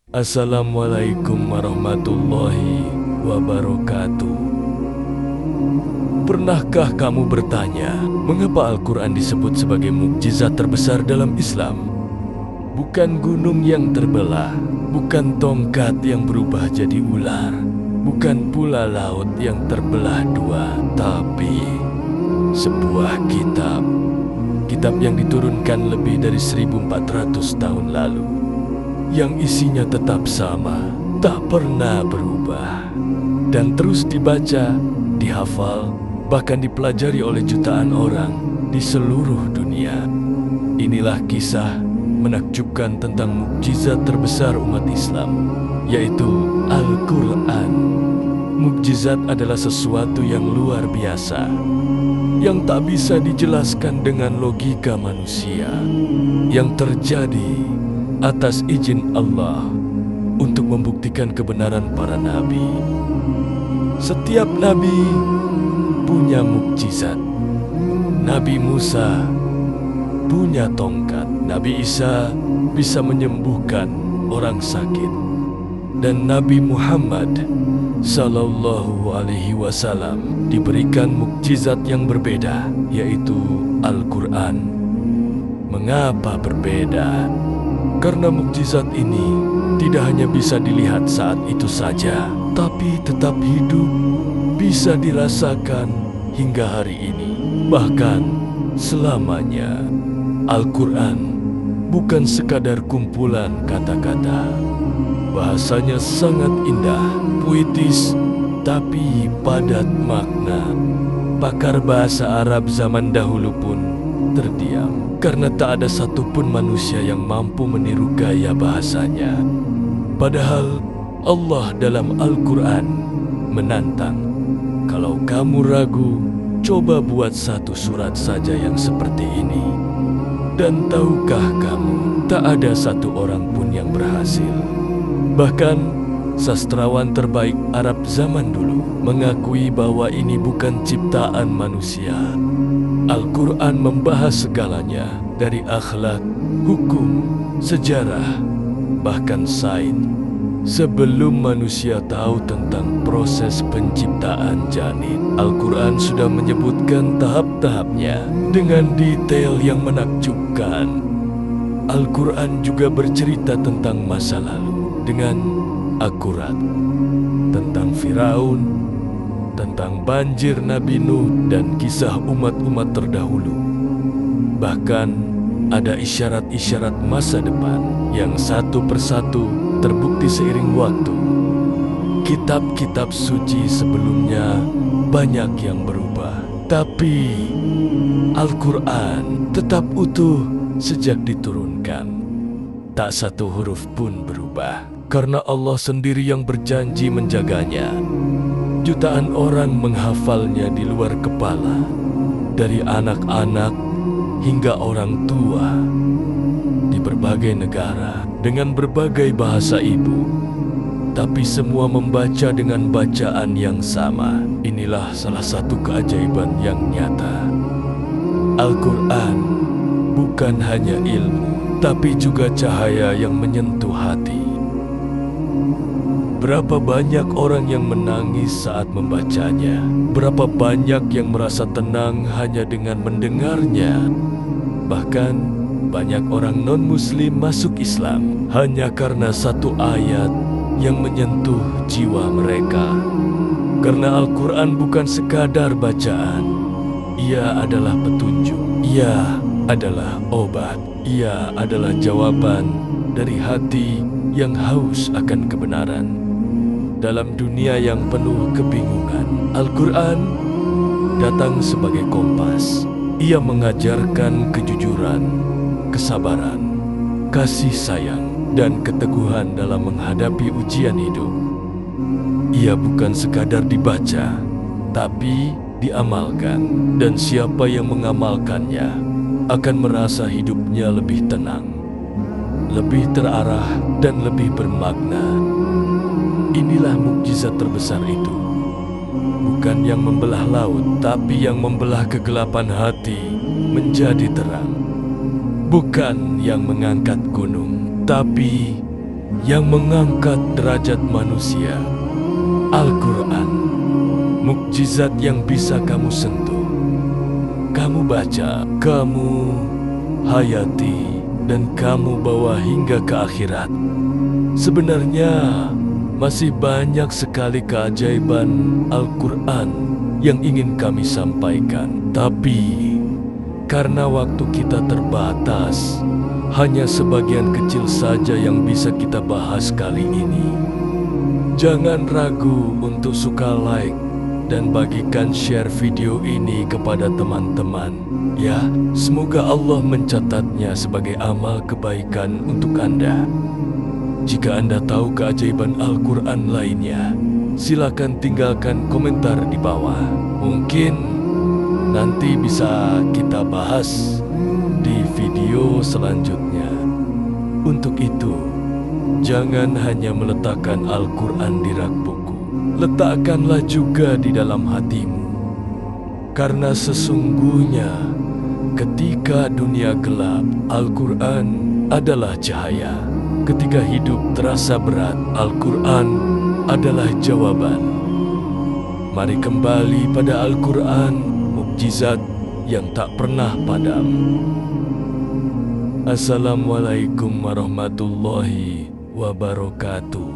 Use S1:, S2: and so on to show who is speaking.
S1: Assalamualaikum warahmatullahi wabarakatuh. Pernahkah kamu bertanya, mengapa Al-Quran disebut sebagai mukjizat terbesar dalam Islam? Bukan gunung yang terbelah, bukan tongkat yang berubah jadi ular, bukan pula laut yang terbelah dua, tapi sebuah kitab yang diturunkan lebih dari 1400 tahun lalu, yang isinya tetap sama, tak pernah berubah, dan terus dibaca, dihafal, bahkan dipelajari oleh jutaan orang di seluruh dunia. Inilah kisah menakjubkan tentang mukjizat terbesar umat Islam, yaitu Al-Quran. Mukjizat adalah sesuatu yang luar biasa, yang tak bisa dijelaskan dengan logika manusia, yang terjadi atas izin Allah untuk membuktikan kebenaran para nabi. Setiap nabi punya mukjizat. Nabi Musa punya tongkat. Nabi Isa bisa menyembuhkan orang sakit. Dan Nabi Muhammad Sallallahu Alaihi Wasallam diberikan mukjizat yang berbeda, yaitu Al-Quran. Mengapa berbeda? Karena mukjizat ini tidak hanya bisa dilihat saat itu saja, tapi tetap hidup, bisa dirasakan hingga hari ini, bahkan selamanya. Al-Quran bukan sekadar kumpulan kata-kata. Bahasanya sangat indah, puitis, tapi padat makna. Pakar bahasa Arab zaman dahulu pun terdiam, karena tak ada satupun manusia yang mampu meniru gaya bahasanya. Padahal Allah dalam Al-Quran menantang, kalau kamu ragu, coba buat satu surat saja yang seperti ini. Dan tahukah kamu, tak ada satu orang pun yang berhasil. Bahkan sastrawan terbaik Arab zaman dulu mengakui bahwa ini bukan ciptaan manusia. Al-Quran membahas segalanya, dari akhlak, hukum, sejarah, bahkan sains. Sebelum manusia tahu tentang proses penciptaan janin, Al-Quran sudah menyebutkan tahap-tahapnya dengan detail yang menakjubkan. Al-Quran juga bercerita tentang masa lalu dengan akurat, tentang Firaun, tentang banjir Nabi Nuh, dan kisah umat-umat terdahulu. Bahkan ada isyarat-isyarat masa depan yang satu persatu terbukti seiring waktu. Kitab-kitab suci sebelumnya banyak yang berubah, tapi Al-Quran tetap utuh sejak diturunkan. Tak satu huruf pun berubah, karena Allah sendiri yang berjanji menjaganya. Jutaan orang menghafalnya di luar kepala, dari anak-anak hingga orang tua, di berbagai negara, dengan berbagai bahasa ibu, tapi semua membaca dengan bacaan yang sama. Inilah salah satu keajaiban yang nyata. Al-Quran bukan hanya ilmu, tapi juga cahaya yang menyentuh hati. Berapa banyak orang yang menangis saat membacanya? Berapa banyak yang merasa tenang hanya dengan mendengarnya? Bahkan banyak orang non-muslim masuk Islam hanya karena satu ayat yang menyentuh jiwa mereka. Karena Al-Quran bukan sekadar bacaan, ia adalah petunjuk, ia adalah obat, ia adalah jawaban dari hati yang haus akan kebenaran. Dalam dunia yang penuh kebingungan, Al-Quran datang sebagai kompas. Ia mengajarkan kejujuran, kesabaran, kasih sayang, dan keteguhan dalam menghadapi ujian hidup. Ia bukan sekadar dibaca, tapi diamalkan. Dan siapa yang mengamalkannya akan merasa hidupnya lebih tenang, lebih terarah, dan lebih bermakna. Inilah mukjizat terbesar itu. Bukan yang membelah laut, tapi yang membelah kegelapan hati menjadi terang. Bukan yang mengangkat gunung, tapi yang mengangkat derajat manusia. Al-Quran, mukjizat yang bisa kamu sentuh, kamu baca, kamu hayati, dan kamu bawa hingga ke akhirat. Sebenarnya masih banyak sekali keajaiban Al-Quran yang ingin kami sampaikan. Tapi karena waktu kita terbatas, hanya sebagian kecil saja yang bisa kita bahas kali ini. Jangan ragu untuk suka like dan bagikan share video ini kepada teman-teman. Ya, semoga Allah mencatatnya sebagai amal kebaikan untuk Anda. Jika Anda tahu keajaiban Al-Quran lainnya, silakan tinggalkan komentar di bawah. Mungkin nanti bisa kita bahas di video selanjutnya. Untuk itu, jangan hanya meletakkan Al-Quran di rak buku, letakkanlah juga di dalam hatimu. Karena sesungguhnya ketika dunia gelap, Al-Quran adalah cahaya. Ketika hidup terasa berat, Al-Quran adalah jawaban. Mari kembali pada Al-Quran, mukjizat yang tak pernah padam. Assalamualaikum warahmatullahi wabarakatuh.